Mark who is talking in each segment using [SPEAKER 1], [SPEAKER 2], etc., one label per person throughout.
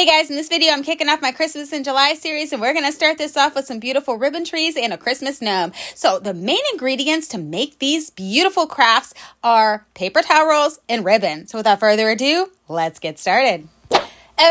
[SPEAKER 1] Hey guys, in this video I'm kicking off my Christmas in July series, and we're going to start this off with some beautiful ribbon trees and a Christmas gnome. So the main ingredients to make these beautiful crafts are paper towel rolls and ribbon. So without further ado, let's get started.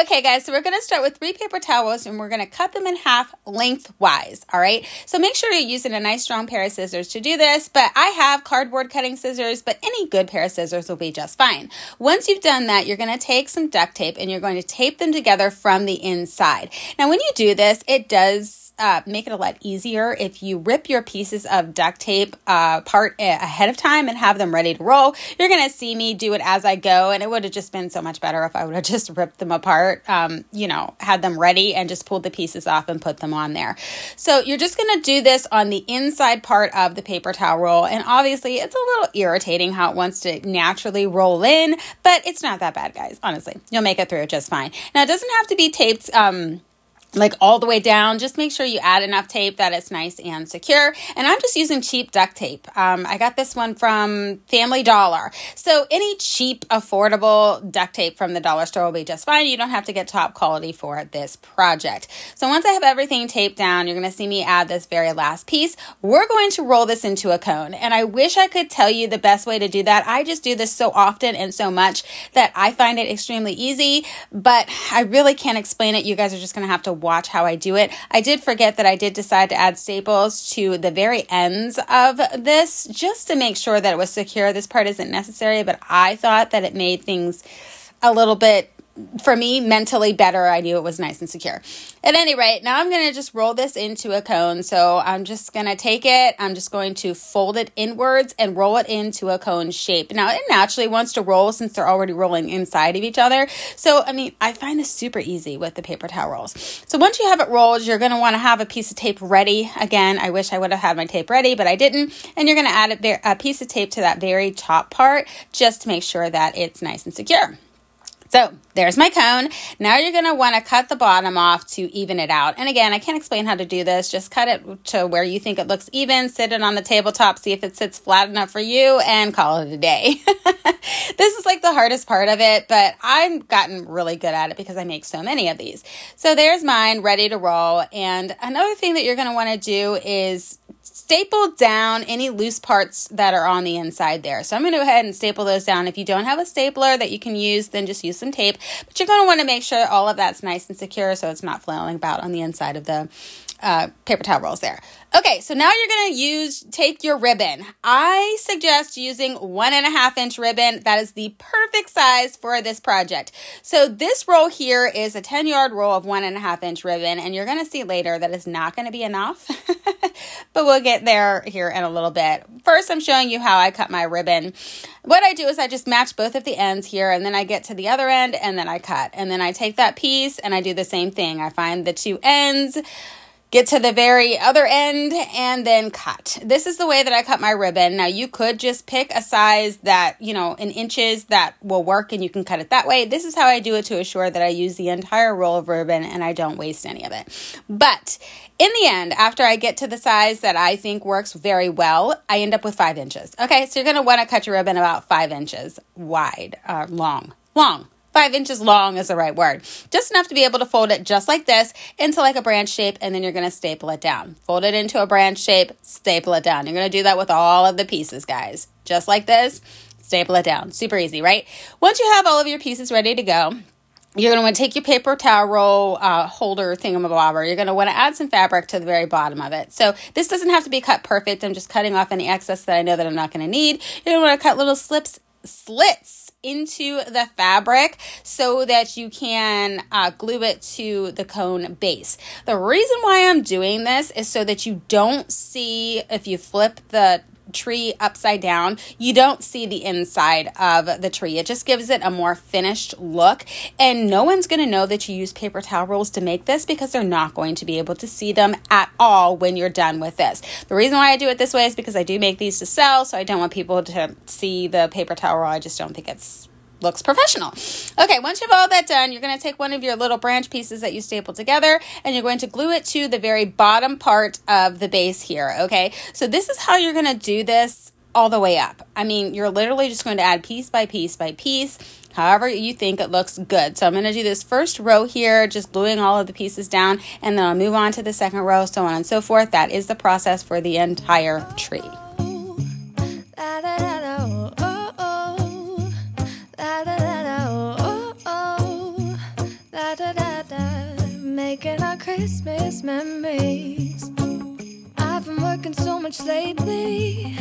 [SPEAKER 1] Okay guys, so we're going to start with 3 paper towels and we're going to cut them in half lengthwise, all right? So make sure you're using a nice strong pair of scissors to do this, but I have cardboard cutting scissors, but any good pair of scissors will be just fine. Once you've done that, you're going to take some duct tape and you're going to tape them together from the inside. Now when you do this, it does make it a lot easier if you rip your pieces of duct tape apart ahead of time and have them ready to roll. You're going to see me do it as I go, and it would have just been so much better if I would have just ripped them apart, had them ready and just pulled the pieces off and put them on there. So you're just going to do this on the inside part of the paper towel roll, and obviously it's a little irritating how it wants to naturally roll in, but it's not that bad, guys. Honestly, you'll make it through just fine. Now, it doesn't have to be taped like all the way down. Just make sure you add enough tape that it's nice and secure. And I'm just using cheap duct tape. I got this one from Family Dollar. So any cheap, affordable duct tape from the dollar store will be just fine. You don't have to get top quality for this project. So once I have everything taped down, you're going to see me add this very last piece. We're going to roll this into a cone. And I wish I could tell you the best way to do that. I just do this so often and so much that I find it extremely easy, but I really can't explain it. You guys are just going to have to watch how I do it. I did forget that I did decide to add staples to the very ends of this just to make sure that it was secure. This part isn't necessary, but I thought that it made things a little bit, for me, mentally better. I knew it was nice and secure. At any rate, now I'm going to just roll this into a cone. So I'm just going to take it, I'm just going to fold it inwards and roll it into a cone shape. Now, it naturally wants to roll since they're already rolling inside of each other. So, I find this super easy with the paper towel rolls. So once you have it rolled, you're going to want to have a piece of tape ready. Again, I wish I would have had my tape ready, but I didn't. And you're going to add a piece of tape to that very top part just to make sure that it's nice and secure. So there's my cone. Now you're going to want to cut the bottom off to even it out. And again, I can't explain how to do this. Just cut it to where you think it looks even, sit it on the tabletop, see if it sits flat enough for you, and call it a day. This is like the hardest part of it, but I've gotten really good at it because I make so many of these. So there's mine ready to roll. And another thing that you're going to want to do is staple down any loose parts that are on the inside there. So I'm going to go ahead and staple those down. If you don't have a stapler that you can use, then just use some tape. But you're going to want to make sure all of that's nice and secure so it's not flailing about on the inside of the paper towel rolls there. Okay, so now you're going to take your ribbon. I suggest using 1.5 inch ribbon. That is the perfect size for this project. So this roll here is a 10-yard roll of 1.5 inch ribbon, and you're going to see later that is not going to be enough, but we'll get there here in a little bit. First, I'm showing you how I cut my ribbon. What I do is I just match both of the ends here, and then I get to the other end, and then I cut. And then I take that piece, and I do the same thing. I find the 2 ends, get to the very other end, and then cut. This is the way that I cut my ribbon. Now, you could just pick a size that, in inches that will work, and you can cut it that way. This is how I do it to assure that I use the entire roll of ribbon and I don't waste any of it. But in the end, after I get to the size that I think works very well, I end up with 5 inches. Okay, so you're going to want to cut your ribbon about 5 inches wide, long. 5 inches long is the right word. Just enough to be able to fold it just like this into like a branch shape, and then you're going to staple it down. Fold it into a branch shape, staple it down. You're going to do that with all of the pieces, guys. Just like this, staple it down. Super easy, right? Once you have all of your pieces ready to go, you're going to want to take your paper towel roll holder thingamabobber. You're going to want to add some fabric to the very bottom of it. So this doesn't have to be cut perfect. I'm just cutting off any excess that I know that I'm not going to need. You're going to want to cut little slits into the fabric so that you can glue it to the cone base. The reason why I'm doing this is so that you don't see, if you flip the tree upside down, you don't see the inside of the tree. It just gives it a more finished look, and no one's going to know that you use paper towel rolls to make this because they're not going to be able to see them at all when you're done with this. The reason why I do it this way is because I do make these to sell, so I don't want people to see the paper towel roll. I just don't think it's looks professional. Okay, once you have all that done, you're going to take one of your little branch pieces that you stapled together, and you're going to glue it to the very bottom part of the base here, okay? So this is how you're going to do this all the way up. I mean, you're literally just going to add piece by piece by piece, however you think it looks good. So I'm going to do this first row here, just gluing all of the pieces down, and then I'll move on to the second row, so on and so forth. That is the process for the entire tree.
[SPEAKER 2] Making our Christmas memories. I've been working so much lately,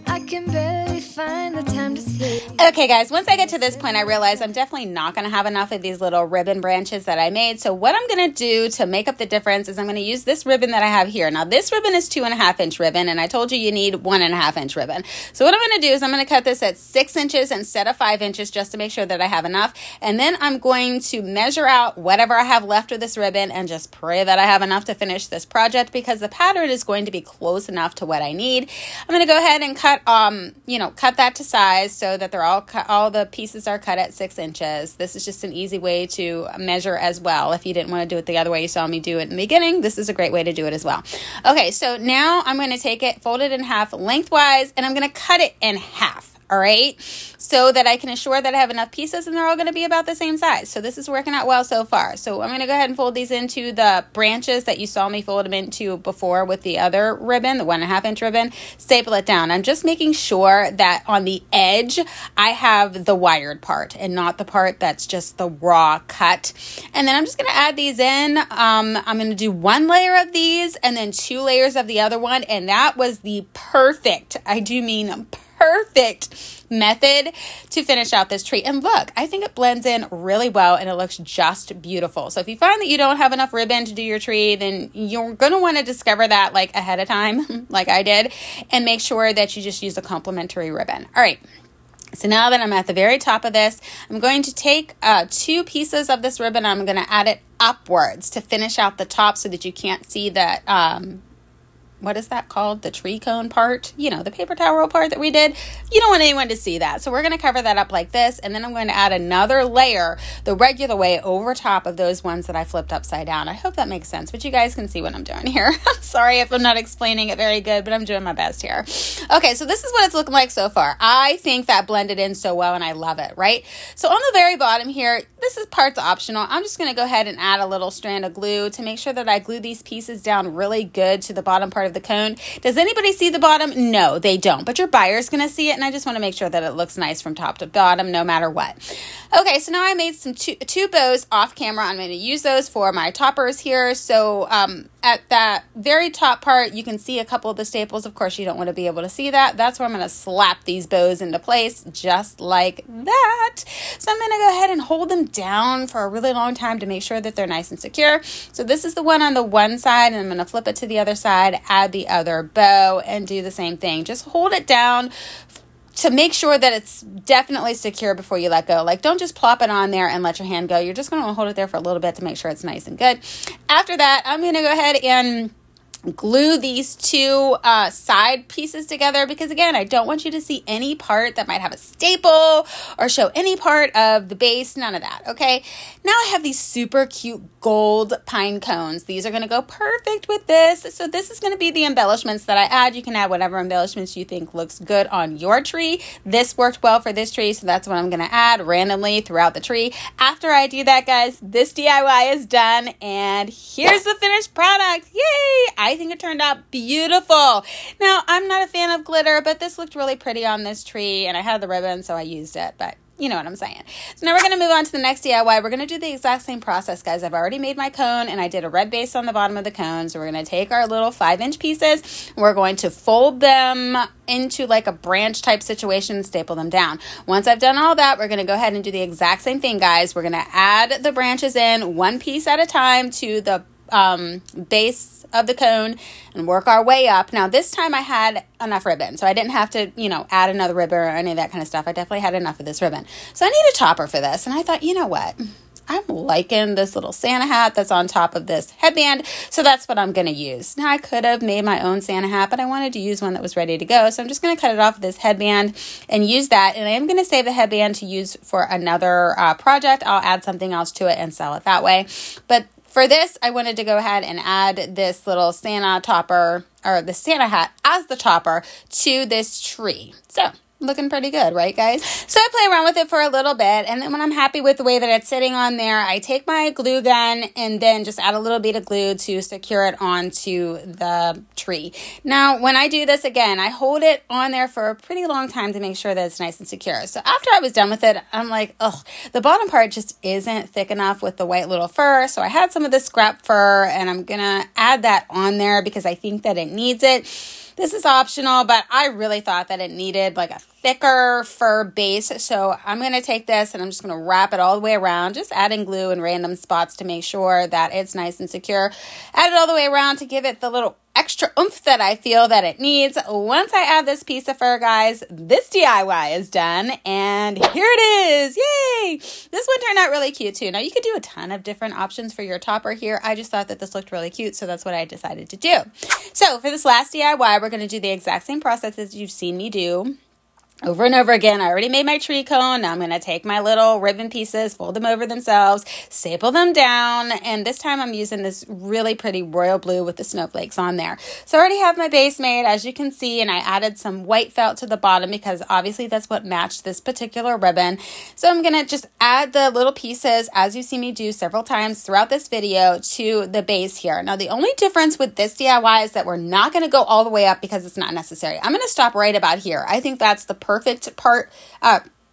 [SPEAKER 2] I can barely find the time to sleep.
[SPEAKER 1] Okay guys, once I get to this point, I realize I'm definitely not going to have enough of these little ribbon branches that I made. So what I'm going to do to make up the difference is I'm going to use this ribbon that I have here. Now this ribbon is 2.5 inch ribbon, and I told you you need 1.5 inch ribbon. So what I'm going to do is I'm going to cut this at 6 inches instead of 5 inches just to make sure that I have enough. And then I'm going to measure out whatever I have left of this ribbon and just pray that I have enough to finish this project, because the pattern is going to be close enough to what I need. I'm going to go ahead and cut that to size so that they're all the pieces are cut at 6 inches. This is just an easy way to measure as well. If you didn't want to do it the other way you saw me do it in the beginning, this is a great way to do it as well. Okay, so now I'm going to take it, fold it in half lengthwise, and I'm going to cut it in half. All right, so that I can ensure that I have enough pieces and they're all going to be about the same size. So this is working out well so far. So I'm going to go ahead and fold these into the branches that you saw me fold them into before with the other ribbon, the 1.5 inch ribbon. Staple it down. I'm just making sure that on the edge I have the wired part and not the part that's just the raw cut. And then I'm just going to add these in. I'm going to do 1 layer of these and then 2 layers of the other one. And that was the perfect, I do mean perfect method to finish out this tree. And look, I think it blends in really well and it looks just beautiful. So if you find that you don't have enough ribbon to do your tree, then you're going to want to discover that like ahead of time, like I did, and make sure that you just use a complementary ribbon. All right. So now that I'm at the very top of this, I'm going to take 2 pieces of this ribbon. I'm going to add it upwards to finish out the top so that you can't see that, what is that called? The tree cone part, the paper towel roll part that we did. You don't want anyone to see that. So we're going to cover that up like this. And then I'm going to add another layer the regular way over top of those ones that I flipped upside down. I hope that makes sense, but you guys can see what I'm doing here. I'm sorry if I'm not explaining it very good, but I'm doing my best here. Okay, so this is what it's looking like so far. I think that blended in so well and I love it, right? So on the very bottom here, this is part's optional. I'm just going to go ahead and add a little strand of glue to make sure that I glue these pieces down really good to the bottom part of the cone. Does anybody see the bottom? No, they don't, but your buyer's going to see it, and I just want to make sure that it looks nice from top to bottom no matter what. Okay, so now I made some two bows off camera. I'm going to use those for my toppers here. So at that very top part, you can see a couple of the staples. Of course, you don't want to be able to see that. That's where I'm going to slap these bows into place just like that. So I'm going to go ahead and hold them down for a really long time to make sure that they're nice and secure. So this is the one on the one side, and I'm going to flip it to the other side, add the other bow, and do the same thing. Just hold it down to make sure that it's definitely secure before you let go. Like, don't just plop it on there and let your hand go. You're just going to hold it there for a little bit to make sure it's nice and good. After that, I'm going to go ahead and glue these 2 side pieces together, because again, I don't want you to see any part that might have a staple or show any part of the base, none of that. Okay, now I have these super cute gold pine cones. These are going to go perfect with this. So this is going to be the embellishments that I add. You can add whatever embellishments you think looks good on your tree. This worked well for this tree, so that's what I'm going to add randomly throughout the tree. After I do that, guys, this DIY is done, and here's the finished product. Yay! I think it turned out beautiful. Now, I'm not a fan of glitter, but this looked really pretty on this tree, and I had the ribbon, so I used it, but you know what I'm saying. So now we're going to move on to the next DIY. We're going to do the exact same process, guys. I've already made my cone, and I did a red base on the bottom of the cone. So we're going to take our little 5-inch pieces. We're going to fold them into like a branch type situation, staple them down. Once I've done all that, we're going to go ahead and do the exact same thing, guys. We're going to add the branches in 1 piece at a time to the base of the cone and work our way up. Now this time I had enough ribbon, so I didn't have to, add another ribbon or any of that kind of stuff. I definitely had enough of this ribbon. So I need a topper for this, and I thought, you know what? I'm liking this little Santa hat that's on top of this headband, so that's what I'm going to use. Now I could have made my own Santa hat, but I wanted to use one that was ready to go, so I'm just going to cut it off of this headband and use that, and I am going to save the headband to use for another project. I'll add something else to it and sell it that way, but for this, I wanted to go ahead and add this little Santa topper, or the Santa hat as the topper to this tree. So looking pretty good, right, guys? So I play around with it for a little bit, and then when I'm happy with the way that it's sitting on there, I take my glue gun and then just add a little bit of glue to secure it onto the tree. Now, when I do this again, I hold it on there for a pretty long time to make sure that it's nice and secure. So after I was done with it, I'm like, oh, the bottom part just isn't thick enough with the white little fur. So I had some of this scrap fur, and I'm gonna add that on there because I think that it needs it. This is optional, but I really thought that it needed like a thicker fur base. So I'm going to take this and I'm just going to wrap it all the way around, just adding glue in random spots to make sure that it's nice and secure. Add it all the way around to give it the little extra oomph that I feel that it needs. Once I add this piece of fur, guys, this DIY is done, and here it is. Yay! This one turned out really cute too. Now you could do a ton of different options for your topper here. I just thought that this looked really cute, so that's what I decided to do. So for this last DIY, we're going to do the exact same process as you've seen me do over and over again. I already made my tree cone. Now I'm going to take my little ribbon pieces, fold them over themselves, staple them down, and this time I'm using this really pretty royal blue with the snowflakes on there. So I already have my base made, as you can see, and I added some white felt to the bottom because obviously that's what matched this particular ribbon. So I'm going to just add the little pieces, as you see me do several times throughout this video, to the base here. Now the only difference with this DIY is that we're not going to go all the way up because it's not necessary. I'm going to stop right about here. I think that's the perfect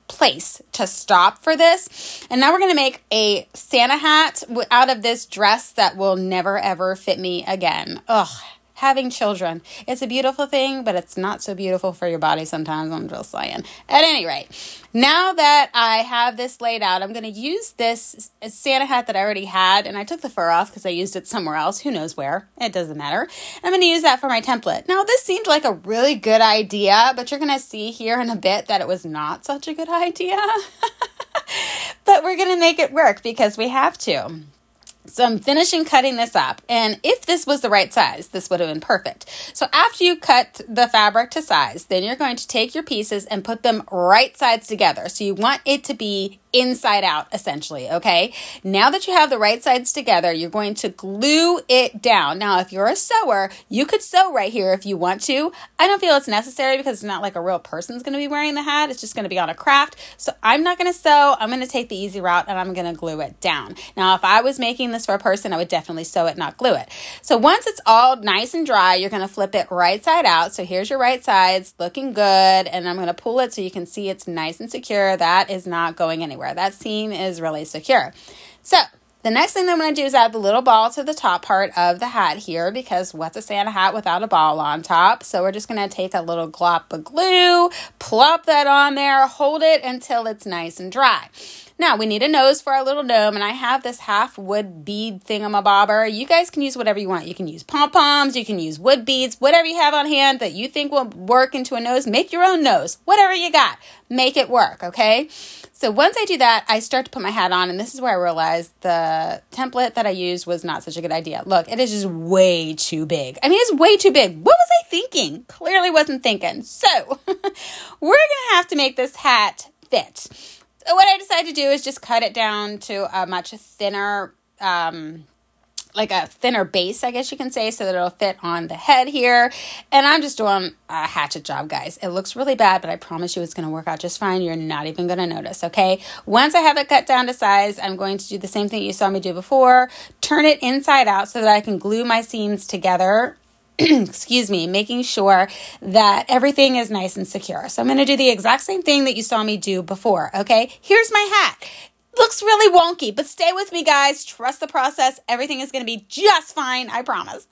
[SPEAKER 1] place to stop for this. And now we're going to make a Santa hat out of this dress that will never ever fit me again. Ugh. Having children, it's a beautiful thing, but it's not so beautiful for your body sometimes. I'm just saying. At any rate, now that I have this laid out, I'm going to use this Santa hat that I already had, and I took the fur off because I used it somewhere else. Who knows where? It doesn't matter. I'm going to use that for my template. Now, this seemed like a really good idea, but you're going to see here in a bit that it was not such a good idea. But we're going to make it work because we have to. So I'm finishing cutting this up, and if this was the right size, this would have been perfect. So after you cut the fabric to size, then you're going to take your pieces and put them right sides together. So you want it to be inside out, essentially, okay? Now that you have the right sides together, you're going to glue it down. Now, if you're a sewer, you could sew right here if you want to. I don't feel it's necessary because it's not like a real person's going to be wearing the hat. It's just going to be on a craft. So I'm not going to sew. I'm going to take the easy route, and I'm going to glue it down. Now, if I was making this for a person, I would definitely sew it, not glue it. So once it's all nice and dry, you're going to flip it right side out. So here's your right sides, looking good, and I'm going to pull it so you can see it's nice and secure. That is not going anywhere. That seam is really secure. So the next thing that I'm going to do is add the little ball to the top part of the hat here, because what's a Santa hat without a ball on top? So we're just going to take a little glop of glue, plop that on there, hold it until it's nice and dry. Now, we need a nose for our little gnome, and I have this half wood bead thingamabobber. You guys can use whatever you want. You can use pom-poms, you can use wood beads, whatever you have on hand that you think will work into a nose. Make your own nose. Whatever you got, make it work, okay? So once I do that, I start to put my hat on, and this is where I realized the template that I used was not such a good idea. Look, it is just way too big. I mean, it's way too big. What was I thinking? Clearly wasn't thinking. So we're going to have to make this hat fit. So what I decided to do is just cut it down to a much thinner, like a thinner base, I guess you can say, so that it'll fit on the head here. And I'm just doing a hatchet job, guys. It looks really bad, but I promise you it's going to work out just fine. You're not even going to notice, okay? Once I have it cut down to size, I'm going to do the same thing you saw me do before. Turn it inside out so that I can glue my seams together. Excuse me, making sure that everything is nice and secure. So I'm going to do the exact same thing that you saw me do before, okay? Here's my hat. Looks really wonky, but stay with me, guys. Trust the process. Everything is going to be just fine, I promise.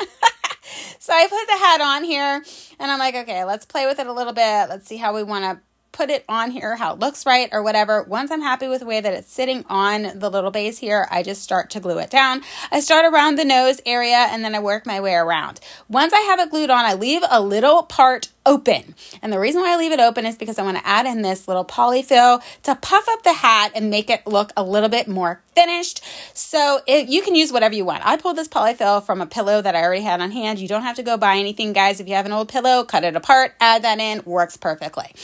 [SPEAKER 1] So I put the hat on here, and I'm like, okay, let's play with it a little bit. Let's see how we want to put it on here, how it looks right or whatever. Once I'm happy with the way that it's sitting on the little base here, I just start to glue it down. I start around the nose area, and then I work my way around. Once I have it glued on, I leave a little part open. And the reason why I leave it open is because I want to add in this little polyfill to puff up the hat and make it look a little bit more finished. So you can use whatever you want. I pulled this polyfill from a pillow that I already had on hand. You don't have to go buy anything, guys. If you have an old pillow, cut it apart, add that in, works perfectly.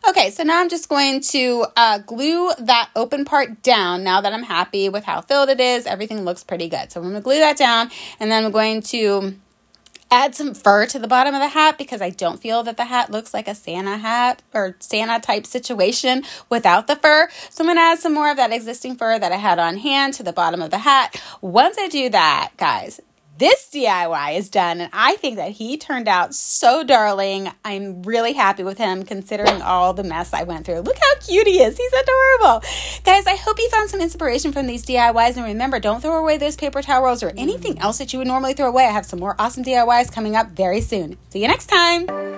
[SPEAKER 1] Okay, so now I'm just going to glue that open part down now that I'm happy with how filled it is. Everything looks pretty good. So I'm going to glue that down, and then I'm going to add some fur to the bottom of the hat because I don't feel that the hat looks like a Santa hat or Santa type situation without the fur. So I'm going to add some more of that existing fur that I had on hand to the bottom of the hat. Once I do that, guys, this DIY is done, and I think that he turned out so darling. I'm really happy with him considering all the mess I went through. Look how cute he is. He's adorable. Guys, I hope you found some inspiration from these DIYs, and remember, don't throw away those paper towel rolls or anything else that you would normally throw away. I have some more awesome DIYs coming up very soon. See you next time.